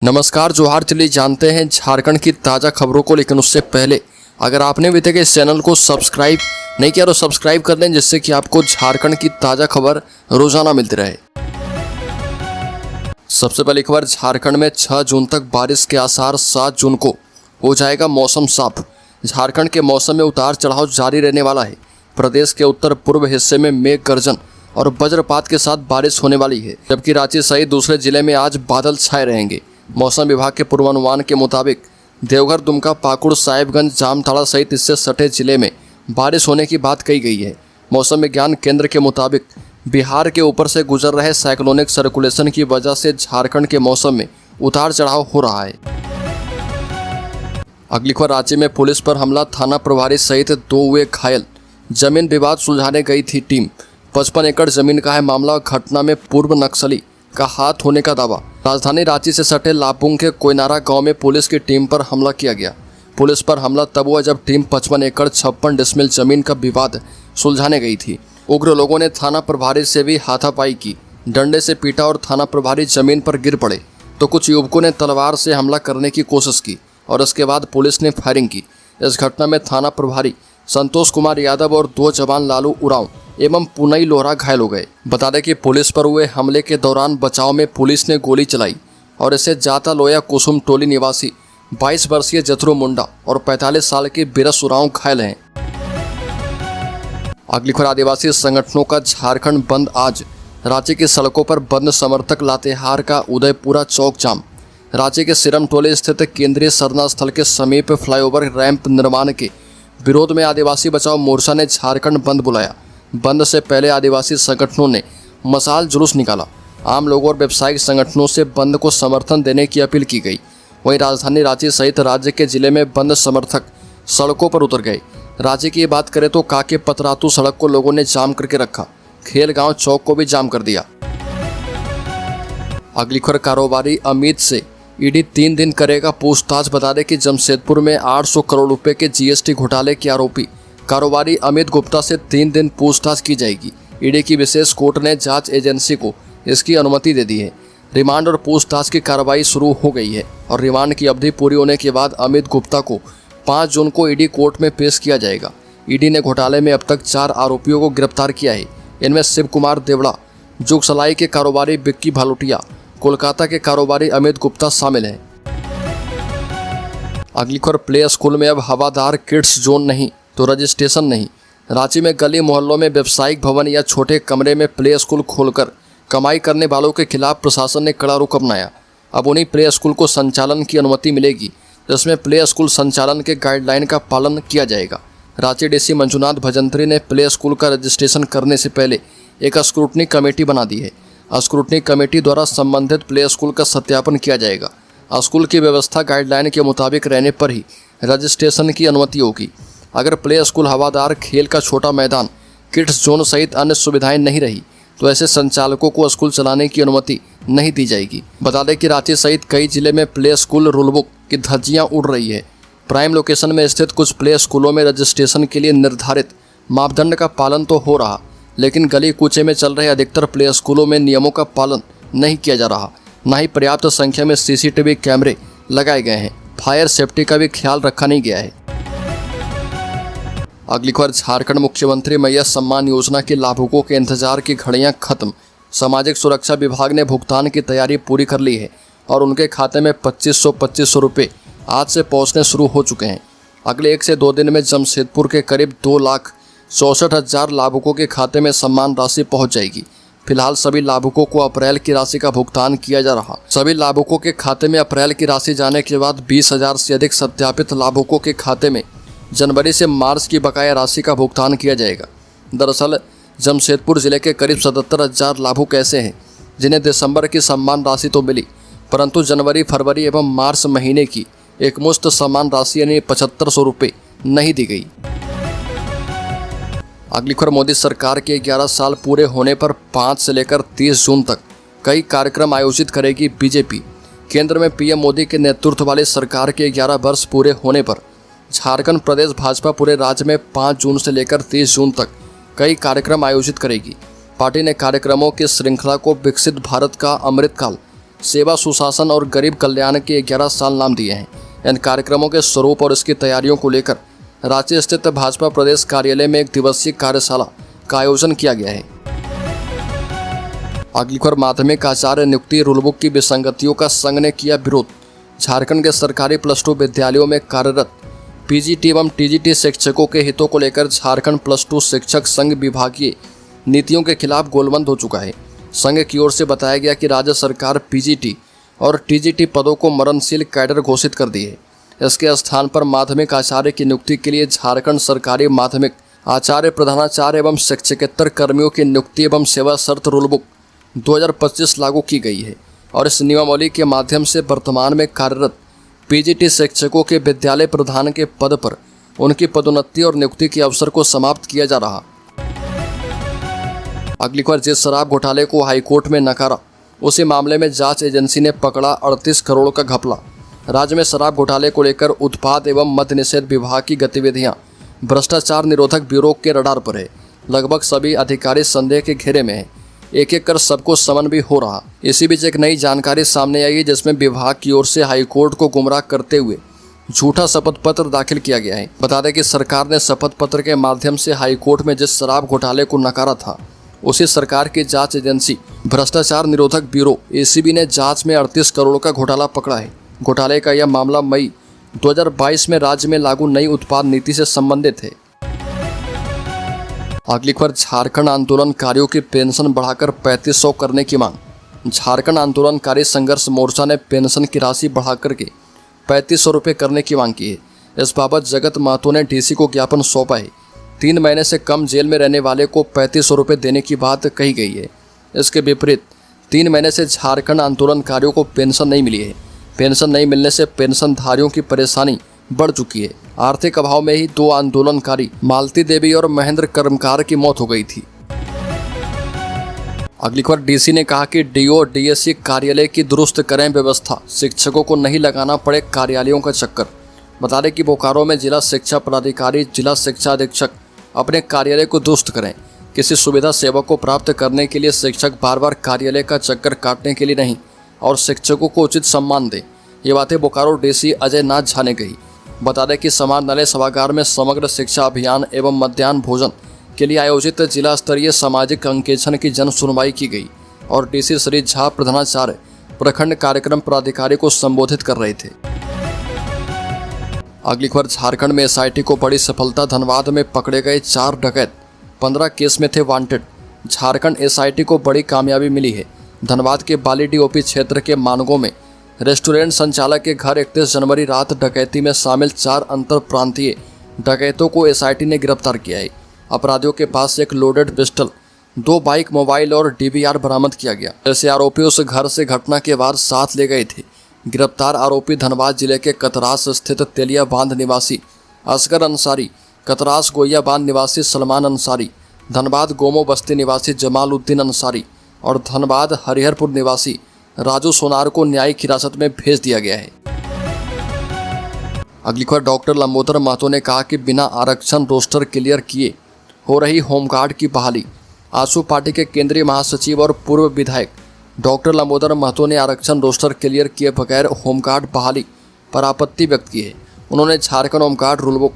नमस्कार जोहार। चलिए जानते हैं झारखंड की ताज़ा खबरों को, लेकिन उससे पहले अगर आपने अभी तक इस चैनल को सब्सक्राइब नहीं किया तो सब्सक्राइब कर लें, जिससे कि आपको झारखंड की ताज़ा खबर रोजाना मिलती रहे। सबसे पहली खबर, झारखंड में 6 जून तक बारिश के आसार, 7 जून को हो जाएगा मौसम साफ। झारखंड के मौसम में उतार चढ़ाव जारी रहने वाला है। प्रदेश के उत्तर पूर्व हिस्से में मेघ गर्जन और वज्रपात के साथ बारिश होने वाली है, जबकि रांची सहित दूसरे जिले में आज बादल छाए रहेंगे। मौसम विभाग के पूर्वानुमान के मुताबिक देवघर, दुमका, पाकुड़, साहिबगंज, जामताड़ा सहित इससे सटे जिले में बारिश होने की बात कही गई है। मौसम विज्ञान केंद्र के मुताबिक बिहार के ऊपर से गुजर रहे साइक्लोनिक सर्कुलेशन की वजह से झारखंड के मौसम में उतार चढ़ाव हो रहा है। अगली खबर, राज्य में पुलिस पर हमला, थाना प्रभारी सहित 2 हुए घायल। जमीन विवाद सुलझाने गई थी टीम। 55 एकड़ जमीन का है मामला। घटना में पूर्व नक्सली का हाथ होने का दावा। राजधानी रांची से सटे लापुंग के कोयनारा गांव में पुलिस की टीम पर हमला किया गया। पुलिस पर हमला तब हुआ जब टीम 55 एकड़ 56 डिसमिल जमीन का विवाद सुलझाने गई थी। उग्र लोगों ने थाना प्रभारी से भी हाथापाई की, डंडे से पीटा और थाना प्रभारी जमीन पर गिर पड़े तो कुछ युवकों ने तलवार से हमला करने की कोशिश की और इसके बाद पुलिस ने फायरिंग की। इस घटना में थाना प्रभारी संतोष कुमार यादव और 2 जवान लालू उरांव एवं पुनई लोहरा घायल हो गए। बता दें कि पुलिस पर हुए हमले के दौरान बचाव में पुलिस ने गोली चलाई और इसे जाता लोया कुसुम टोली निवासी 22 वर्षीय जथरू मुंडा और 45 साल के बिरस उरांव घायल हैं। अगली खबर, आदिवासी संगठनों का झारखंड बंद आज। रांची की सड़कों पर बंद समर्थक लातेहार का उदयपुरा चौक जाम। रांची के सिरमटोली स्थित केंद्रीय सरना स्थल के समीप फ्लाईओवर रैंप निर्माण के विरोध में आदिवासी बचाओ मोर्चा ने झारखंड बंद बुलाया। बंद से पहले आदिवासी संगठनों ने मशाल जुलूस निकाला। आम लोगों और व्यावसायिक संगठनों से बंद को समर्थन देने की अपील की गई। वहीं राजधानी रांची सहित राज्य के जिले में बंद समर्थक सड़कों पर उतर गए। रांची की बात करें तो काके पतरातू सड़क को लोगों ने जाम करके रखा। खेलगांव चौक को भी जाम कर दिया। अगली खबर, कारोबारी अमित से ईडी 3 दिन करेगा पूछताछ। बता दें कि जमशेदपुर में 800 करोड़ रुपए के जीएसटी घोटाले के आरोपी कारोबारी अमित गुप्ता से 3 दिन पूछताछ की जाएगी। ईडी की विशेष कोर्ट ने जांच एजेंसी को इसकी अनुमति दे दी है। रिमांड और पूछताछ की कार्रवाई शुरू हो गई है और रिमांड की अवधि पूरी होने के बाद अमित गुप्ता को 5 जून को ईडी कोर्ट में पेश किया जाएगा। ईडी ने घोटाले में अब तक 4 आरोपियों को गिरफ्तार किया है। इनमें शिव कुमार देवड़ा, जुगसलाई के कारोबारी विक्की भालुटिया, कोलकाता के कारोबारी अमित गुप्ता शामिल हैं। अगली खबर, प्ले स्कूल में अब हवादार किड्स जोन नहीं तो रजिस्ट्रेशन नहीं। रांची में गली मोहल्लों में व्यवसायिक भवन या छोटे कमरे में प्ले स्कूल खोलकर कमाई करने वालों के खिलाफ प्रशासन ने कड़ा रुख अपनाया। अब उन्हीं प्ले स्कूल को संचालन की अनुमति मिलेगी, जिसमें प्ले स्कूल संचालन के गाइडलाइन का पालन किया जाएगा। रांची डीसी मंजुनाथ भजंत्री ने प्ले स्कूल का रजिस्ट्रेशन करने से पहले एक स्क्रूटनी कमेटी बना दी है। स्क्रूटनी कमेटी द्वारा संबंधित प्ले स्कूल का सत्यापन किया जाएगा। स्कूल की व्यवस्था गाइडलाइन के मुताबिक रहने पर ही रजिस्ट्रेशन की अनुमति होगी। अगर प्ले स्कूल हवादार, खेल का छोटा मैदान, किड्स जोन सहित अन्य सुविधाएं नहीं रही तो ऐसे संचालकों को स्कूल चलाने की अनुमति नहीं दी जाएगी। बता दें कि रांची सहित कई जिले में प्ले स्कूल रूलबुक की धज्जियां उड़ रही है। प्राइम लोकेशन में स्थित कुछ प्ले स्कूलों में रजिस्ट्रेशन के लिए निर्धारित मापदंड का पालन तो हो रहा, लेकिन गली कूचे में चल रहे अधिकतर प्ले स्कूलों में नियमों का पालन नहीं किया जा रहा। न ही पर्याप्त संख्या में सीसीटीवी कैमरे लगाए गए हैं। फायर सेफ्टी का भी ख्याल रखा नहीं गया है। अगली खबर, झारखंड मुख्यमंत्री मैया सम्मान योजना के लाभुकों के इंतजार की घड़ियां खत्म। सामाजिक सुरक्षा विभाग ने भुगतान की तैयारी पूरी कर ली है और उनके खाते में 2500 रुपये आज से पहुंचने शुरू हो चुके हैं। अगले 1 से 2 दिन में जमशेदपुर के करीब 2,64,000 लाभुकों के खाते में सम्मान राशि पहुंच जाएगी। फिलहाल सभी लाभुकों को अप्रैल की राशि का भुगतान किया जा रहा। सभी लाभुकों के खाते में अप्रैल की राशि जाने के बाद 20,000 से अधिक सत्यापित लाभुकों के खाते में जनवरी से मार्च की बकाया राशि का भुगतान किया जाएगा। दरअसल जमशेदपुर जिले के करीब 77,000 लाभुक ऐसे हैं जिन्हें दिसंबर की सम्मान राशि तो मिली, परंतु जनवरी, फरवरी एवं मार्च महीने की एकमुश्त सम्मान राशि यानी 7500 रुपये नहीं दी गई। अगली खबर, मोदी सरकार के 11 साल पूरे होने पर 5 से लेकर 30 जून तक कई कार्यक्रम आयोजित करेगी बीजेपी। केंद्र में पीएम मोदी के नेतृत्व वाली सरकार के 11 वर्ष पूरे होने पर झारखंड प्रदेश भाजपा पूरे राज्य में 5 जून से लेकर 30 जून तक कई कार्यक्रम आयोजित करेगी। पार्टी ने कार्यक्रमों की श्रृंखला को विकसित भारत का अमृतकाल सेवा, सुशासन और गरीब कल्याण के 11 साल नाम दिए हैं। इन कार्यक्रमों के स्वरूप और इसकी तैयारियों को लेकर रांची स्थित भाजपा प्रदेश कार्यालय में 1 दिवसीय कार्यशाला का आयोजन किया गया है। अग्निखर माध्यमिक आचार्य नियुक्ति रूल बुक की विसंगतियों का संघ ने किया विरोध। झारखंड के सरकारी +2 विद्यालयों में कार्यरत पीजीटी एवं टीजीटी शिक्षकों के हितों को लेकर झारखंड +2 शिक्षक संघ विभागीय नीतियों के खिलाफ गोलबंद हो चुका है। संघ की ओर से बताया गया कि राज्य सरकार पीजीटी और टीजीटी पदों को मरणशील कैडर घोषित कर दी है। इसके स्थान पर माध्यमिक आचार्य की नियुक्ति के लिए झारखंड सरकारी माध्यमिक आचार्य, प्रधानाचार्य एवं शिक्षकेतर कर्मियों की नियुक्ति एवं सेवा शर्त रूल बुक 2025 लागू की गई है और इस नियमावली के माध्यम से वर्तमान में कार्यरत पीजीटी शिक्षकों के विद्यालय प्रधान के पद पर उनकी पदोन्नति और नियुक्ति के अवसर को समाप्त किया जा रहा। अगली बार जिस शराब घोटाले को हाईकोर्ट में नकारा, उसी मामले में जांच एजेंसी ने पकड़ा 38 करोड़ का घपला। राज्य में शराब घोटाले को लेकर उत्पाद एवं मद्य निषेध विभाग की गतिविधियां भ्रष्टाचार निरोधक ब्यूरो के रडार पर है। लगभग सभी अधिकारी संदेह के घेरे में हैं। एक एक कर सबको समन भी हो रहा। इसी बीच एक नई जानकारी सामने आई है जिसमें विभाग की ओर से हाईकोर्ट को गुमराह करते हुए झूठा शपथ पत्र दाखिल किया गया है। बता दें कि सरकार ने शपथ पत्र के माध्यम से हाईकोर्ट में जिस शराब घोटाले को नकारा था, उसी सरकार की जांच एजेंसी भ्रष्टाचार निरोधक ब्यूरो एसीबी ने जांच में 38 करोड़ का घोटाला पकड़ा है। घोटाले का यह मामला मई 2022 में राज्य में लागू नई उत्पाद नीति से संबंधित है। अगली खबर, झारखंड आंदोलनकारियों की पेंशन बढ़ाकर 3500 करने की मांग। झारखंड आंदोलनकारी संघर्ष मोर्चा ने पेंशन की राशि बढ़ाकर के 3500 रुपये करने की मांग की है। इस बाबत जगत महतो ने डीसी को ज्ञापन सौंपा है। 3 महीने से कम जेल में रहने वाले को 3500 रुपये देने की बात कही गई है। इसके विपरीत 3 महीने से झारखंड आंदोलनकारियों को पेंशन नहीं मिली है। पेंशन नहीं मिलने से पेंशनधारियों की परेशानी बढ़ चुकी है। आर्थिक अभाव में ही 2 आंदोलनकारी मालती देवी और महेंद्र कर्मकार की मौत हो गई थी। अगली खबर, डीसी ने कहा कि डीओ डीएससी कार्यालय की दुरुस्त करें व्यवस्था, शिक्षकों को नहीं लगाना पड़े कार्यालयों का चक्कर। बता दें कि बोकारो में जिला शिक्षा पदाधिकारी, जिला शिक्षा अधीक्षक अपने कार्यालय को दुरुस्त करें। किसी सुविधा सेवा को प्राप्त करने के लिए शिक्षक बार बार कार्यालय का चक्कर काटने के लिए नहीं और शिक्षकों को उचित सम्मान दें। ये बातें बोकारो डीसी अजय नाथ झा ने कही। बता दें कि समाहरणालय सभागार में समग्र शिक्षा अभियान एवं मध्याह्न भोजन के लिए आयोजित जिला स्तरीय सामाजिक अंकेक्षण की जन सुनवाई की गई और डीसी श्री झा प्रधानाचार्य प्रखंड कार्यक्रम पदाधिकारी को संबोधित कर रहे थे। अगली खबर, झारखंड में एसआईटी को बड़ी सफलता। धनबाद में पकड़े गए 4 डकैत 15 केस में थे वांटेड। झारखंड एसआईटी को बड़ी कामयाबी मिली है। धनबाद के बालीडी ओपी क्षेत्र के मानगो में रेस्टोरेंट संचालक के घर 31 जनवरी रात डकैती में शामिल 4 अंतर प्रांतीय डकैतों को एसआईटी ने गिरफ्तार किया है। अपराधियों के पास से एक लोडेड पिस्टल, 2 बाइक, मोबाइल और डीवीआर बरामद किया गया। ऐसे आरोपी उस घर से घटना के बाद साथ ले गए थे। गिरफ्तार आरोपी धनबाद जिले के कतरास स्थित तेलिया बांध निवासी असगर अंसारी, कतरास गोया बांध निवासी सलमान अंसारी, धनबाद गोमो बस्ती निवासी जमालुद्दीन अंसारी और धनबाद हरिहरपुर निवासी राजू सोनार को न्यायिक हिरासत में भेज दिया गया है। अगली खबर, डॉक्टर लंबोदर महतो ने कहा कि बिना आरक्षण रोस्टर क्लियर किए हो रही होमगार्ड की बहाली। आजसू पार्टी के केंद्रीय महासचिव और पूर्व विधायक डॉक्टर लंबोदर महतो ने आरक्षण रोस्टर क्लियर किए बगैर होमगार्ड बहाली पर आपत्ति व्यक्त की है। उन्होंने झारखंड होमगार्ड रूल बुक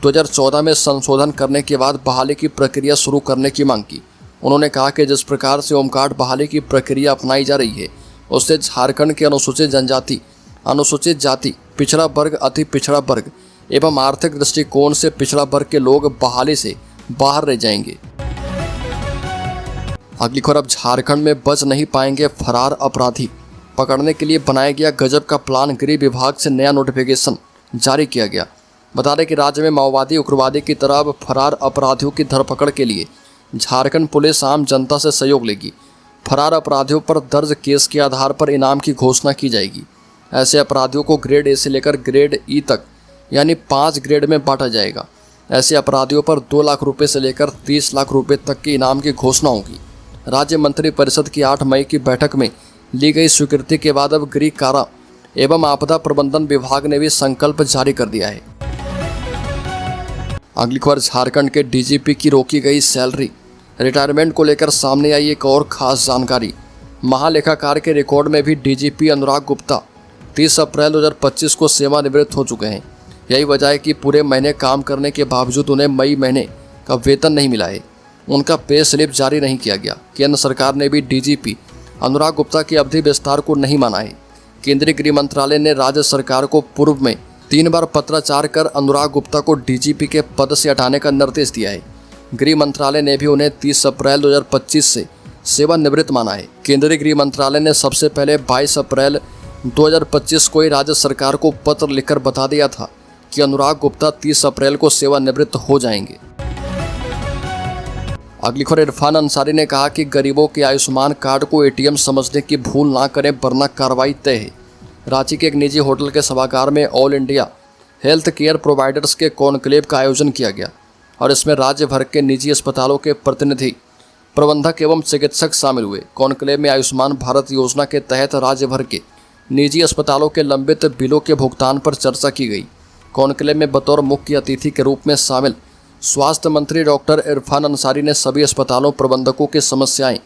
2014 में संशोधन करने के बाद बहाली की प्रक्रिया शुरू करने की मांग की। उन्होंने कहा कि जिस प्रकार से होमगार्ड बहाली की प्रक्रिया अपनाई जा रही है, उससे झारखंड के अनुसूचित जनजाति, अनुसूचित जाति, पिछड़ा वर्ग, अति पिछड़ा वर्ग एवं आर्थिक दृष्टिकोण से पिछड़ा वर्ग के लोग बहाली से बाहर रह जाएंगे। अगली खबर, अब झारखंड में बच नहीं पाएंगे फरार अपराधी। पकड़ने के लिए बनाया गया गजब का प्लान। गृह विभाग से नया नोटिफिकेशन जारी किया गया। बता दें कि राज्य में माओवादी उग्रवादी की तरह अब फरार अपराधियों की धरपकड़ के लिए झारखंड पुलिस आम जनता से सहयोग लेगी। फरार अपराधियों पर दर्ज केस के आधार पर इनाम की घोषणा की जाएगी। ऐसे अपराधियों को ग्रेड ए से लेकर ग्रेड ई तक यानी 5 ग्रेड में बांटा जाएगा। ऐसे अपराधियों पर 2 लाख रुपए से लेकर 30 लाख रुपए तक के इनाम की घोषणा होगी। राज्य मंत्रिपरिषद की 8 मई की बैठक में ली गई स्वीकृति के बाद अब गृह कारा एवं आपदा प्रबंधन विभाग ने भी संकल्प जारी कर दिया है। अगली खबर, झारखंड के डीजीपी की रोकी गई सैलरी। रिटायरमेंट को लेकर सामने आई एक और खास जानकारी। महालेखाकार के रिकॉर्ड में भी डीजीपी अनुराग गुप्ता 30 अप्रैल 2025 को सेवानिवृत्त हो चुके हैं। यही वजह है कि पूरे महीने काम करने के बावजूद उन्हें मई महीने का वेतन नहीं मिला है। उनका पे स्लिप जारी नहीं किया गया। केंद्र सरकार ने भी डीजीपी अनुराग गुप्ता की अवधि विस्तार को नहीं माना है। केंद्रीय गृह मंत्रालय ने राज्य सरकार को पूर्व में 3 बार पत्राचार कर अनुराग गुप्ता को डीजीपी के पद से हटाने का निर्देश दिया है। गृह मंत्रालय ने भी उन्हें 30 अप्रैल 2025 से सेवानिवृत्त माना है। केंद्रीय गृह मंत्रालय ने सबसे पहले 22 अप्रैल 2025 को ही राज्य सरकार को पत्र लिखकर बता दिया था कि अनुराग गुप्ता 30 अप्रैल को सेवानिवृत्त हो जाएंगे। अगली खबर, इरफान अंसारी ने कहा कि गरीबों के आयुष्मान कार्ड को एटीएम समझने की भूल ना करें वरना कार्रवाई तय है। रांची के एक निजी होटल के सभागार में all India health care providers के कॉन्क्लेव का आयोजन किया गया और इसमें राज्य भर के निजी अस्पतालों के प्रतिनिधि, प्रबंधक एवं चिकित्सक शामिल हुए। कॉन्क्लेव में आयुष्मान भारत योजना के तहत राज्य भर के निजी अस्पतालों के लंबित बिलों के भुगतान पर चर्चा की गई। कॉन्क्लेव में बतौर मुख्य अतिथि के रूप में शामिल स्वास्थ्य मंत्री डॉक्टर इरफान अंसारी ने सभी अस्पतालों प्रबंधकों की समस्याएं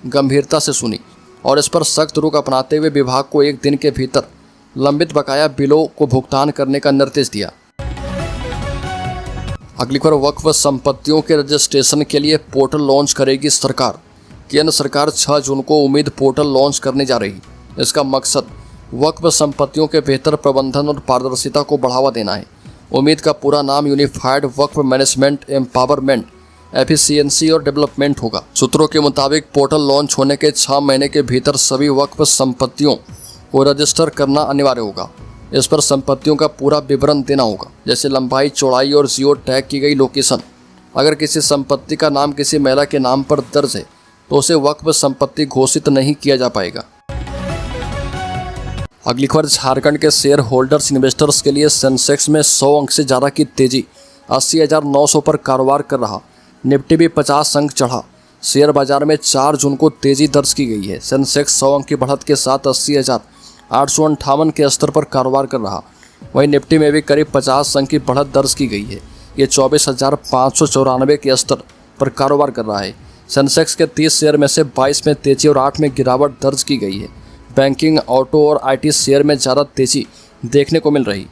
गंभीरता से सुनी और इस पर सख्त रुख अपनाते हुए विभाग को 1 दिन के भीतर लंबित बकाया बिलों को भुगतान करने का निर्देश दिया। अगली खबर, वक्फ संपत्तियों के रजिस्ट्रेशन के लिए पोर्टल लॉन्च करेगी सरकार। केंद्र सरकार 6 जून को उम्मीद पोर्टल लॉन्च करने जा रही। इसका मकसद वक्फ संपत्तियों के बेहतर प्रबंधन और पारदर्शिता को बढ़ावा देना है। उम्मीद का पूरा नाम यूनिफाइड वक्फ मैनेजमेंट एम्पावरमेंट, एफिशिएंसी और डेवलपमेंट होगा। सूत्रों के मुताबिक पोर्टल लॉन्च होने के 6 महीने के भीतर सभी वक्फ संपत्तियों को रजिस्टर करना अनिवार्य होगा। इस पर संपत्तियों का पूरा विवरण देना होगा, जैसे लंबाई, चौड़ाई और जियो टैग की गई लोकेशन। अगर किसी संपत्ति का नाम किसी महिला के नाम पर दर्ज है तो उसे वक्फ संपत्ति घोषित नहीं किया जा पाएगा। अगली खबर, झारखंड के शेयर होल्डर्स इन्वेस्टर्स के लिए सेंसेक्स में 100 अंक से ज़्यादा की तेजी 80,900 पर कारोबार कर रहा। निफ्टी भी 50 अंक चढ़ा। शेयर बाजार में 4 जून को तेजी दर्ज की गई है। सेंसेक्स 100 अंक की बढ़त के साथ 80,858 के स्तर पर कारोबार कर रहा। वहीं निफ्टी में भी करीब 50 अंक की बढ़त दर्ज की गई है। ये 24,594 के स्तर पर कारोबार कर रहा है। सेंसेक्स के 30 शेयर में से 22 में तेजी और 8 में गिरावट दर्ज की गई है। बैंकिंग, ऑटो और आईटी शेयर में ज़्यादा तेजी देखने को मिल रही।